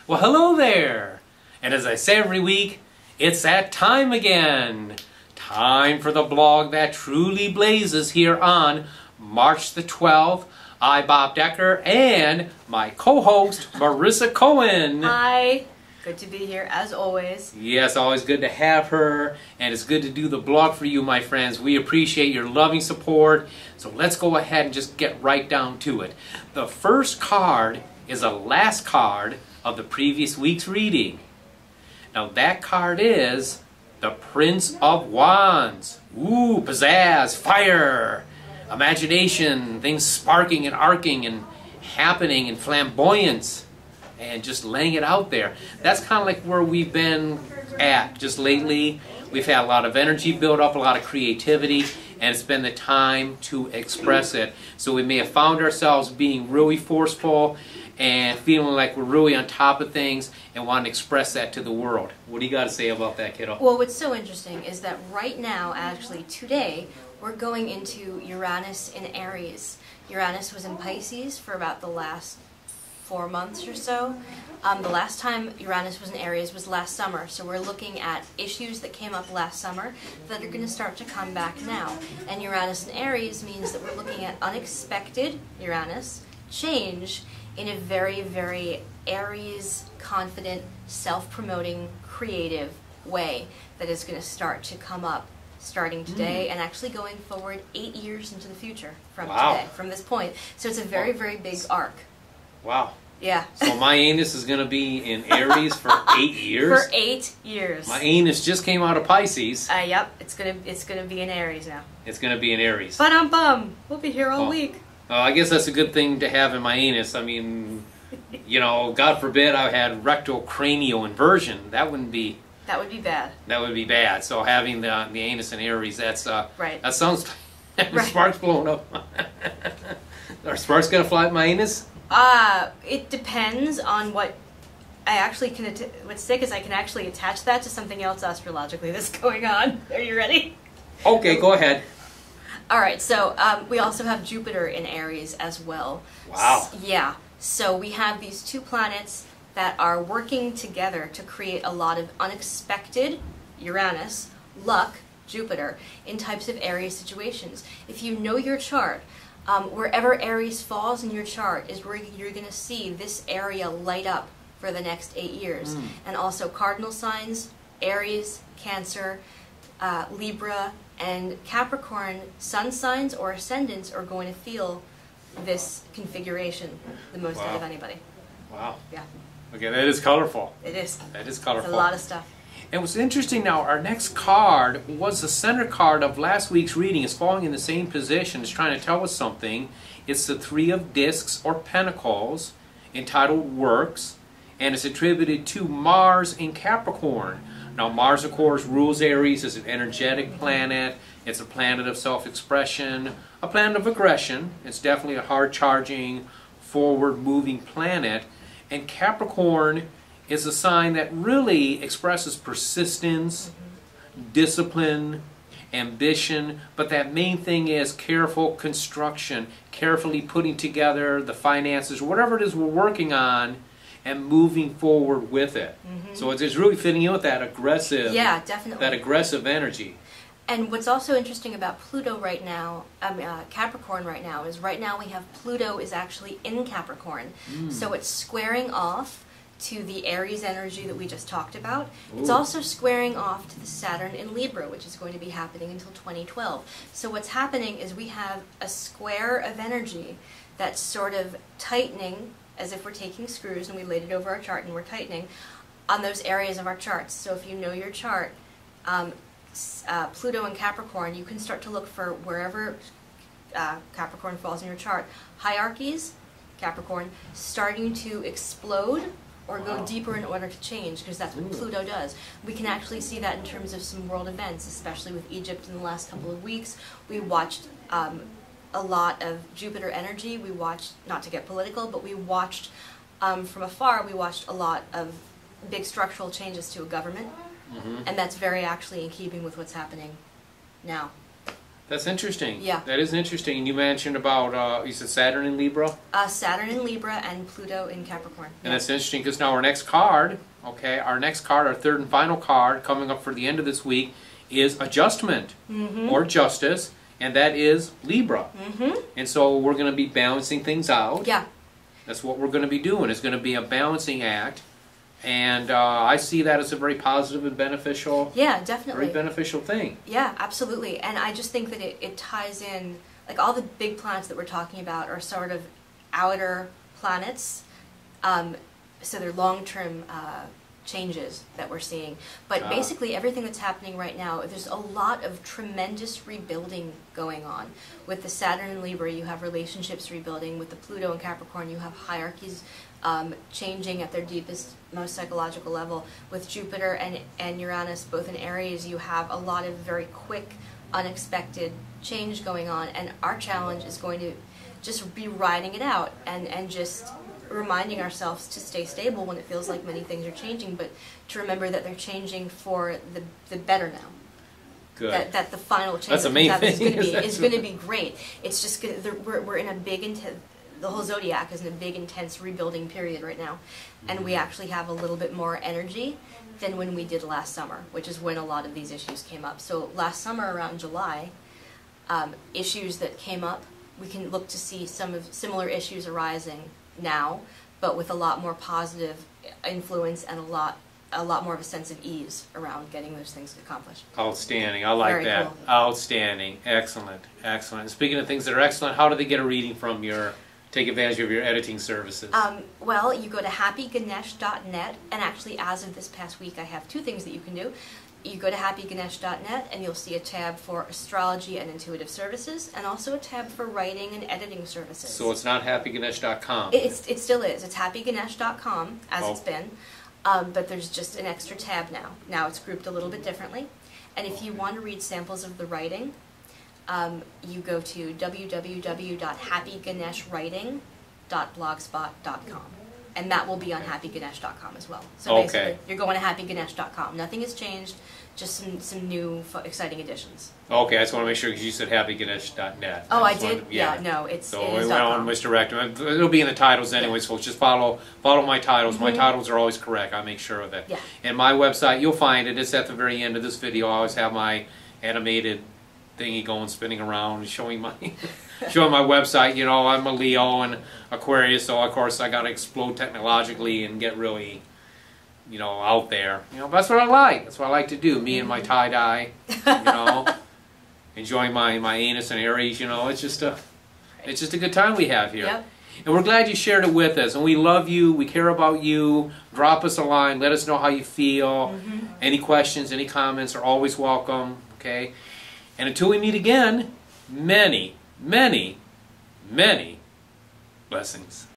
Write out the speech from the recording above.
Well, hello there! And as I say every week, it's that time again. Time for the blog that truly blazes here on March the 12th. I, Bob Decker, and my co-host, Marissa Cohen. Hi. Good to be here, as always. Yes, always good to have her, and it's good to do the blog for you, my friends. We appreciate your loving support, so let's go ahead and just get right down to it. The first card is a last card of the previous week's reading. Now that card is the Prince of Wands. Ooh, pizzazz, fire, imagination, things sparking and arcing and happening and flamboyance. And just laying it out there. That's kind of like where we've been at just lately. We've had a lot of energy build up, a lot of creativity, and it's been the time to express it. So we may have found ourselves being really forceful and feeling like we're really on top of things and want to express that to the world. What do you got to say about that, kiddo? Well, what's so interesting is that right now, actually today, we're going into Uranus in Aries. Uranus was in Pisces for about the last 4 months or so. The last time Uranus was in Aries was last summer, so we're looking at issues that came up last summer that are going to start to come back now. And Uranus in Aries means that we're looking at unexpected Uranus change in a very, very Aries, confident, self-promoting, creative way that is going to start to come up starting today and actually going forward 8 years into the future from today, from this point. So it's a very, very big arc. Wow. Yeah. So my anus is going to be in Aries for 8 years? For 8 years. My anus just came out of Pisces. Yep. It's gonna be in Aries now. It's going to be in Aries. Bum. We'll be here all week. I guess that's a good thing to have in my anus. I mean, you know, God forbid I had rectal cranial inversion. That wouldn't be... That would be bad. That would be bad. So having the anus in Aries, that's... right. That sounds... Sparks blowing up. Are sparks going to fly at my anus? It depends on what I actually can. What's sick is I can actually attach that to something else astrologically that's going on. Are you ready? Okay, go ahead. All right. So we also have Jupiter in Aries as well. Wow. Yeah. So we have these two planets that are working together to create a lot of unexpected Uranus, luck, Jupiter, in types of Aries situations. If you know your chart, wherever Aries falls in your chart is where you're going to see this area light up for the next 8 years. And also cardinal signs, Aries, Cancer, Libra, and Capricorn sun signs or ascendants are going to feel this configuration the most out of anybody. Wow. Yeah. Okay, that is colorful. It is. That is colorful. It's a lot of stuff. And what's interesting now, our next card was the center card of last week's reading. It's falling in the same position. It's trying to tell us something. It's the Three of Discs or Pentacles, entitled Works, and it's attributed to Mars in Capricorn. Now Mars, of course, rules Aries. It's an energetic planet. It's a planet of self-expression, a planet of aggression. It's definitely a hard-charging, forward-moving planet. And Capricorn is a sign that really expresses persistence, discipline, ambition, but that main thing is careful construction, carefully putting together the finances, whatever it is we're working on, and moving forward with it. So it's really fitting in with that aggressive, definitely, that aggressive energy. And what's also interesting about Pluto right now, Capricorn right now, is right now we have Pluto is actually in Capricorn. So it's squaring off to the Aries energy that we just talked about. It's also squaring off to the Saturn in Libra, which is going to be happening until 2012. So what's happening is we have a square of energy that's sort of tightening, as if we're taking screws and we laid it over our chart and we're tightening on those areas of our charts. So if you know your chart, Pluto and Capricorn, you can start to look for wherever Capricorn falls in your chart. Hierarchies, Capricorn, starting to explode or go deeper in order to change, because that's what Pluto does. We can actually see that in terms of some world events, especially with Egypt in the last couple of weeks. We watched a lot of Jupiter energy. We watched, not to get political, but we watched from afar, we watched a lot of big structural changes to a government. And that's very actually in keeping with what's happening now. That's interesting. Yeah. That is interesting. And you mentioned about, you said Saturn in Libra? Saturn in Libra and Pluto in Capricorn. And that's interesting because now our next card, okay, our third and final card coming up for the end of this week is Adjustment or Justice, and that is Libra. And so we're going to be balancing things out. Yeah. That's what we're going to be doing. It's going to be a balancing act. And I see that as a very positive and beneficial, definitely, very beneficial thing. Yeah, absolutely. And I just think that it ties in, like all the big planets that we're talking about are sort of outer planets, so they're long-term changes that we're seeing. But basically everything that's happening right now, there's a lot of tremendous rebuilding going on. With the Saturn in Libra, you have relationships rebuilding. With the Pluto in Capricorn, you have hierarchies changing at their deepest, most psychological level. With Jupiter and Uranus both in Aries, you have a lot of very quick, unexpected change going on, and our challenge is going to just be riding it out and just reminding ourselves to stay stable when it feels like many things are changing, but to remember that they're changing for the better now. Good. That the final change That's the main thing. is going to be great. It's just we're in a big the whole zodiac is in a big intense rebuilding period right now, and we actually have a little bit more energy than when we did last summer, which is when a lot of these issues came up. So last summer around July, issues that came up, we can look to see some of similar issues arising now, but with a lot more positive influence and a lot more of a sense of ease around getting those things accomplished. Outstanding. I like that. Cool. Outstanding. Excellent. Excellent. And speaking of things that are excellent, how do they get a reading from take advantage of your editing services? Well, you go to happyganesh.net, and actually as of this past week I have two things that you can do. You go to happyganesh.net and you'll see a tab for astrology and intuitive services, and also a tab for writing and editing services. So it's not happyganesh.com? It still is. It's happyganesh.com as it's been, but there's just an extra tab now. Now it's grouped a little bit differently. And if you want to read samples of the writing, you go to www.happyganeshwriting.blogspot.com. And that will be on happyganesh.com as well. So basically, you're going to happyganesh.com. Nothing has changed, just some new exciting additions. Okay, I just want to make sure because you said happyganesh.net. Oh, I did? No, it's so we went on misdirected. It'll be in the titles anyway, so just follow my titles. My titles are always correct. I make sure of that. Yeah. And my website, you'll find it. It's at the very end of this video. I always have my animated thingy going, spinning around, and showing my website. You know, I'm a Leo and Aquarius, so of course I got to explode technologically and get really, out there. But that's what I like. That's what I like to do. Me and my tie dye. Enjoying my anus and Aries. It's just a good time we have here. Yep. And we're glad you shared it with us. And we love you. We care about you. Drop us a line. Let us know how you feel. Any questions, any comments are always welcome. Okay. And until we meet again, many, many, many blessings.